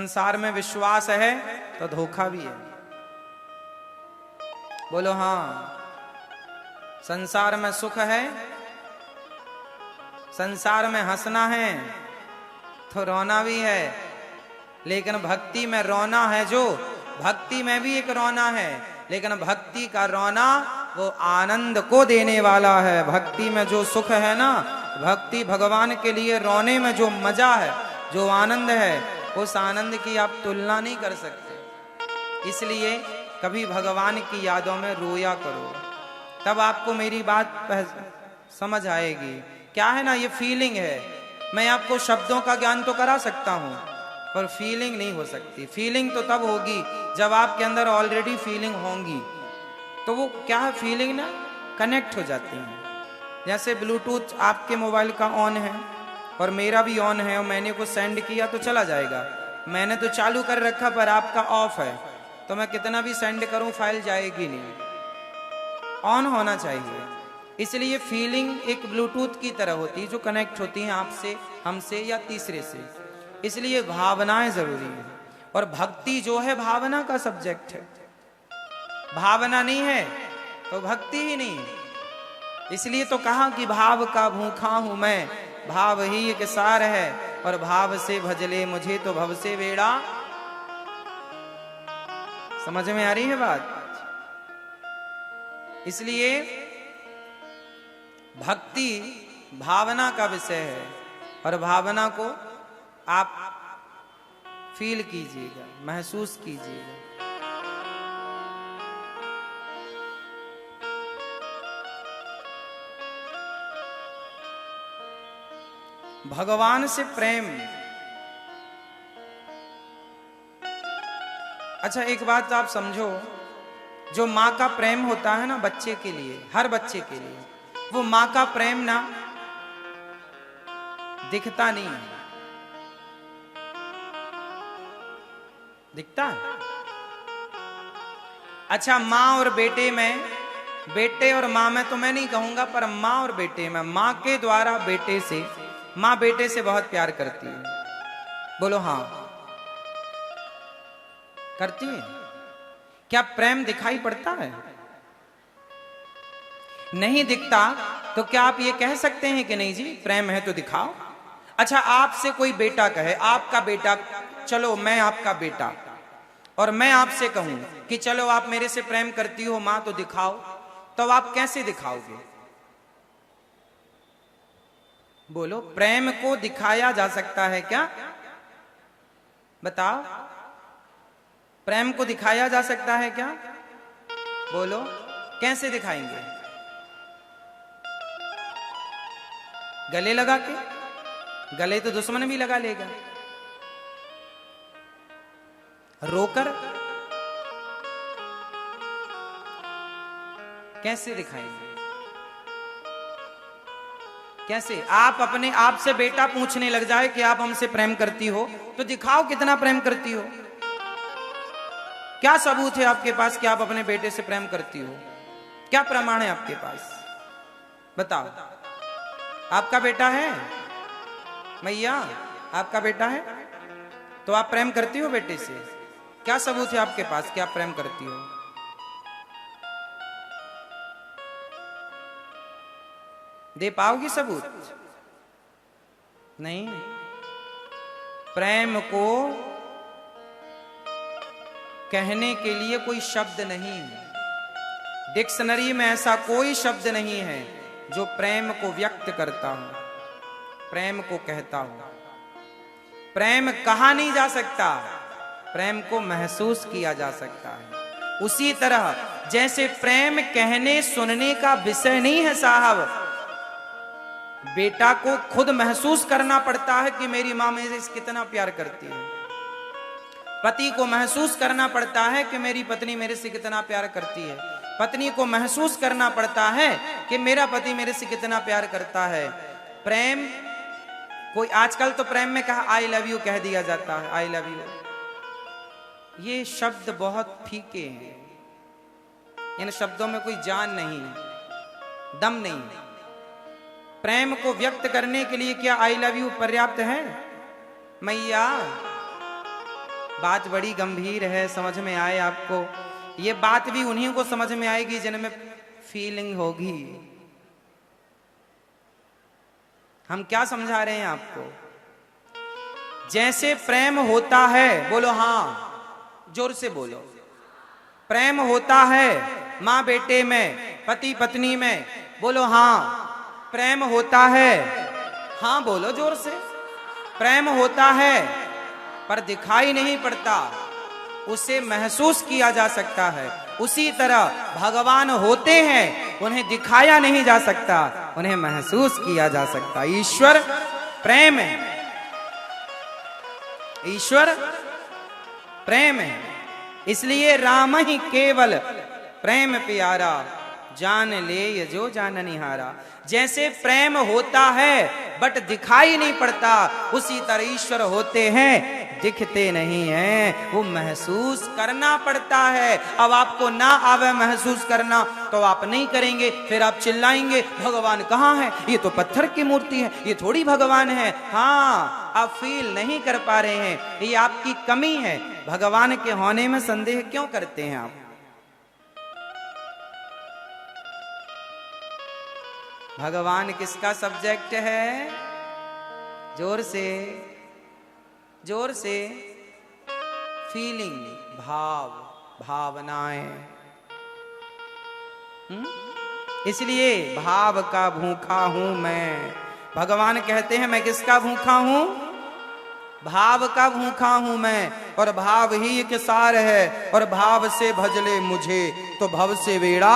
संसार में विश्वास है तो धोखा भी है। बोलो हाँ। संसार में सुख है, संसार में हंसना है तो रोना भी है, लेकिन भक्ति में रोना है जो, भक्ति में भी एक रोना है, लेकिन भक्ति का रोना वो आनंद को देने वाला है। भक्ति में जो सुख है ना, भक्ति भगवान के लिए रोने में जो मजा है, जो आनंद है, उस आनंद की आप तुलना नहीं कर सकते। इसलिए कभी भगवान की यादों में रोया करो, तब आपको मेरी बात समझ आएगी। क्या है ना, ये फीलिंग है। मैं आपको शब्दों का ज्ञान तो करा सकता हूं, पर फीलिंग नहीं हो सकती। फीलिंग तो तब होगी जब आपके अंदर ऑलरेडी फीलिंग होंगी। तो वो क्या है, फीलिंग ना कनेक्ट हो जाती है। जैसे ब्लूटूथ आपके मोबाइल का ऑन है और मेरा भी ऑन है, और मैंने कुछ सेंड किया तो चला जाएगा। मैंने तो चालू कर रखा पर आपका ऑफ है, तो मैं कितना भी सेंड करूं फाइल जाएगी नहीं। ऑन होना चाहिए। इसलिए फीलिंग एक ब्लूटूथ की तरह होती है जो कनेक्ट होती है आपसे, हमसे या तीसरे से। इसलिए भावनाएं जरूरी है, और भक्ति जो है भावना का सब्जेक्ट है। भावना नहीं है तो भक्ति ही नहीं है। इसलिए तो कहा कि भाव का भूखा हूं मैं, भाव ही एक सार है, और भाव से भजले मुझे तो भव से बेड़ा। समझ में आ रही है बात? इसलिए भक्ति भावना का विषय है, और भावना को आप फील कीजिएगा, महसूस कीजिएगा। भगवान से प्रेम। अच्छा एक बात आप समझो, जो माँ का प्रेम होता है ना बच्चे के लिए, हर बच्चे के लिए, वो माँ का प्रेम ना दिखता नहीं है, दिखता है। अच्छा माँ और बेटे में, बेटे और माँ में तो मैं नहीं कहूंगा, पर माँ और बेटे में, माँ के द्वारा बेटे से, माँ बेटे से बहुत प्यार करती है। बोलो हाँ, करती है। क्या प्रेम दिखाई पड़ता है? नहीं दिखता तो क्या आप ये कह सकते हैं कि नहीं जी प्रेम है तो दिखाओ? अच्छा आपसे कोई बेटा कहे, आपका बेटा, चलो मैं आपका बेटा, और मैं आपसे कहूं कि चलो आप मेरे से प्रेम करती हो मां तो दिखाओ, तो आप कैसे दिखाओगे? बोलो, प्रेम को दिखाया जा सकता है क्या? बताओ, प्रेम को दिखाया जा सकता है क्या? बोलो, कैसे दिखाएंगे? गले लगा के? गले तो दुश्मन भी लगा लेगा। रोकर? कैसे दिखाएंगे? कैसे? आप अपने आप से बेटा पूछने लग जाए कि आप हमसे प्रेम करती हो, तो दिखाओ कितना प्रेम करती हो। क्या सबूत है आपके पास कि आप अपने बेटे से प्रेम करती हो? क्या प्रमाण है आपके पास? बताओ। आपका बेटा है मैया, आपका बेटा है, तो आप प्रेम करती हो बेटे से? क्या सबूत है आपके पास कि आप प्रेम करती हो? दे पाओगी सबूत? नहीं। प्रेम को कहने के लिए कोई शब्द नहीं, डिक्शनरी में ऐसा कोई शब्द नहीं है जो प्रेम को व्यक्त करता हो, प्रेम को कहता हो। प्रेम कहा नहीं जा सकता, प्रेम को महसूस किया जा सकता है। उसी तरह जैसे प्रेम कहने सुनने का विषय नहीं है साहब, बेटा को खुद महसूस करना पड़ता है कि मेरी मां मेरे से कितना प्यार करती है। पति को महसूस करना पड़ता है कि मेरी पत्नी मेरे से कितना प्यार करती है। पत्नी को महसूस करना पड़ता है कि मेरा पति मेरे से कितना प्यार करता है। प्रेम कोई, आजकल तो प्रेम में कहा आई लव यू कह दिया जाता है, आई लव यू। ये शब्द बहुत फीके हैं, इन शब्दों में कोई जान नहीं, दम नहीं। प्रेम को व्यक्त करने के लिए क्या आई लव यू पर्याप्त है? मैया बात बड़ी गंभीर है, समझ में आए आपको। ये बात भी उन्हीं को समझ में आएगी जिनमें फीलिंग होगी। हम क्या समझा रहे हैं आपको? जैसे प्रेम होता है, बोलो हाँ, जोर से बोलो। प्रेम होता है माँ बेटे में, पति पत्नी में, बोलो हाँ। प्रेम होता है, हाँ बोलो जोर से। प्रेम होता है पर दिखाई नहीं पड़ता, उसे महसूस किया जा सकता है। उसी तरह भगवान होते हैं, उन्हें दिखाया नहीं जा सकता, उन्हें महसूस किया जा सकता। ईश्वर प्रेम है, ईश्वर प्रेम है। इसलिए राम ही केवल प्रेम प्यारा, जान ले ये जो जाननिहारा। जैसे प्रेम होता है बट दिखाई नहीं पड़ता, उसी तरह ईश्वर होते हैं, दिखते नहीं हैं, वो महसूस करना पड़ता है। अब आपको ना आवे महसूस करना तो आप नहीं करेंगे, फिर आप चिल्लाएंगे भगवान कहाँ है, ये तो पत्थर की मूर्ति है, ये थोड़ी भगवान है। हाँ, आप फील नहीं कर पा रहे हैं, ये आपकी कमी है। भगवान के होने में संदेह क्यों करते हैं आप? भगवान किसका सब्जेक्ट है? जोर से, जोर से। फीलिंग, भाव, भावनाएं। इसलिए भाव का भूखा हूं मैं। भगवान कहते हैं मैं किसका भूखा हूं? भाव का भूखा हूं मैं, और भाव ही एक सार है। और भाव से भजले मुझे तो भव से बेड़ा